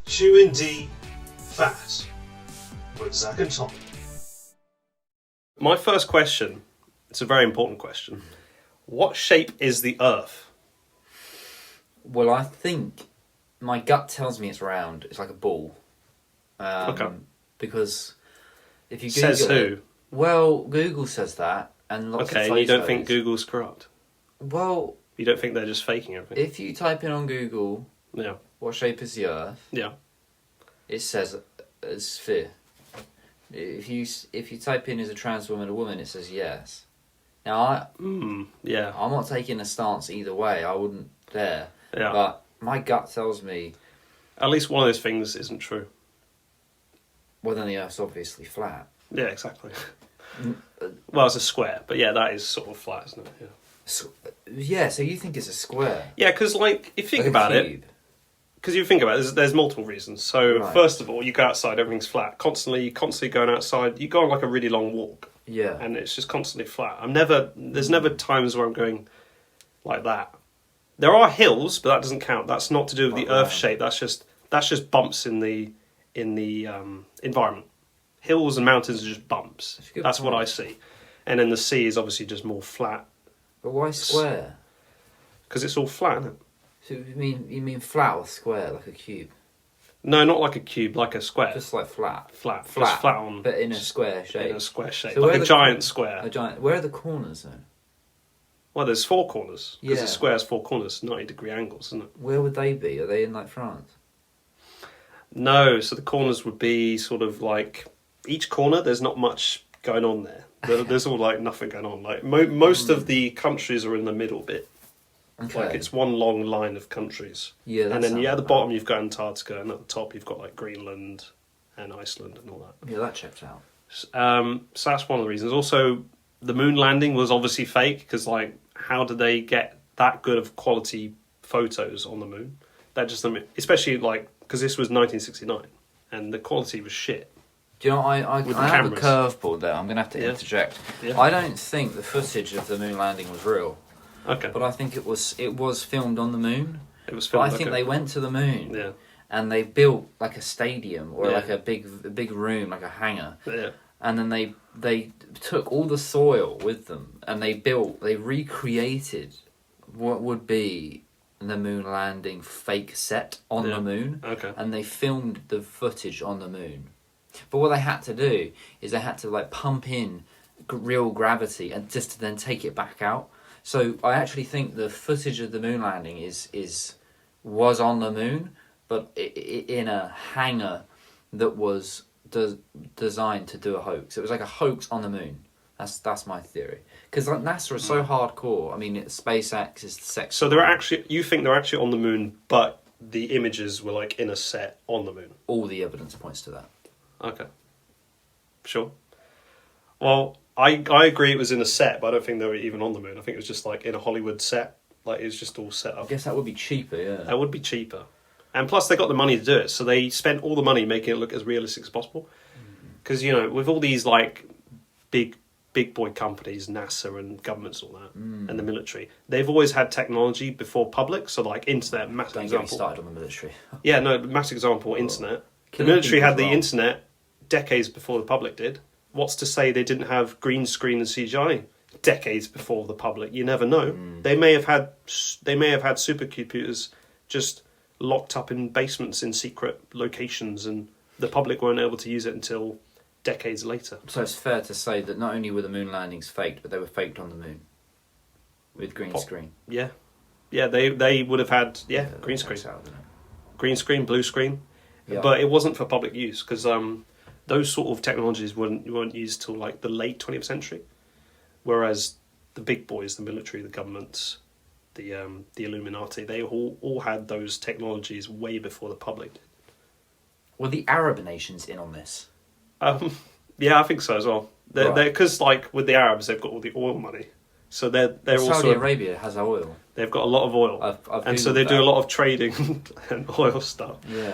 Chewin D Phat with Zach and Tom. My first question, it's a very important question. What shape is the Earth? Well, I think my gut tells me it's round. It's like a ball. Okay. Because if you Google Says who? Well, Google says that, and lots of Okay, photos. you don't think Google's corrupt? Well, You don't think they're just faking everything? if you type in on Google, Yeah. what shape is the Earth? Yeah. It says a sphere. If you type in is a trans woman a woman, it says yes. Now Yeah. I'm not taking a stance either way. I wouldn't dare. Yeah. But my gut tells me, At least one of those things isn't true. well, then the Earth's obviously flat. Yeah, exactly. Well, it's a square, but yeah, that is sort of flat, isn't it? Yeah. So, yeah, so you think it's a square? Yeah, because like if you think Like a about it, cube. because you think about it, there's multiple reasons. So Right. first of all, you go outside, everything's flat. Constantly going outside. You go on like a really long walk, Yeah. and it's just constantly flat. There's never times where I'm going like that. There are hills, but that doesn't count. That's not to do with the Right. Earth shape. That's just bumps in the environment. Hills and mountains are just bumps. That's a good That's what point. I see. And then the sea is obviously just more flat But why square? because it's all flat, isn't it? So you mean flat or square, like a cube? No, not like a cube, like a square. Just like flat. flat, Flat, just flat on but in a square shape. in a square shape, So where like a the giant cor- square. A giant. Where are the corners though? Well, there's four corners because Yeah. a square has four corners, 90-degree angles, isn't it? Where would they be? Are they in like France? No, so the corners would be sort of like each corner. There's not much going on there. There's all like nothing going on. Like most of the countries are in the middle bit. Okay. Like it's one long line of countries. Yeah. That And then sounds at the about bottom you've got Antarctica, and at the top you've got like Greenland and Iceland and all that. right. Yeah, that checks out. So that's one of the reasons. Also, the moon landing was obviously fake because, like, how did they get that good of quality photos on the moon? That just, especially like because this was 1969 and the quality was shit. Do you know, I With the have a cameras. curveball there. I'm going to have to Yeah. interject. Yeah. I don't think the footage of the moon landing was real, Okay, but I think it was filmed on the moon. it was But filmed. I think okay. they went to the moon Yeah, and they built like a stadium or Yeah. like a big room, like a hangar. yeah, And then they took all the soil with them and they recreated what would be the moon landing fake set on Yeah. the moon, okay, and they filmed the footage on the moon. But what they had to do is they had to like pump in real gravity and just to then take it back out. So I actually think the footage of the moon landing was on the moon, but in a hangar that was designed to do a hoax. It was like a hoax on the moon. That's my theory. Because like NASA is so hardcore. I mean, SpaceX is the sex. So you think they're actually on the moon, but the images were like in a set on the moon. All the evidence points to that. Okay, sure. Well, I agree it was in a set, but I don't think they were even on the moon. I think it was just like in a Hollywood set. Like it was just all set I up. guess that would be cheaper, yeah. That would be cheaper. And plus they got the money to do it, so they spent all the money making it look as realistic as possible. Because, you know, with all these like big boy companies, NASA and governments and all that, and the military, they've always had technology before public, so like internet, massive Don't get me example. started on the military. Yeah, no, massive example, internet. The Killing military people had as the well. internet decades before the public did. What's to say they didn't have green screen and CGI decades before the public? You never know. They may have had supercomputers just locked up in basements in secret locations, and the public weren't able to use it until decades later. So it's fair to say that not only were the moon landings faked, but they were faked on the moon with green screen. Yeah, they would have had green that screen, checks out, doesn't it? green screen, blue screen, Yeah. but it wasn't for public use because those sort of technologies weren't used till like the late 20th century, whereas the big boys, the military, the governments, the Illuminati, they all had those technologies way before the public did. Were the Arab nations in on this? Yeah, I think so as well. They're Right. because like with the Arabs, they've got all the oil money, so they're Saudi also Arabia has oil. they've got a lot of oil, I've and so Googled they do that. a lot of trading and oil stuff. Yeah.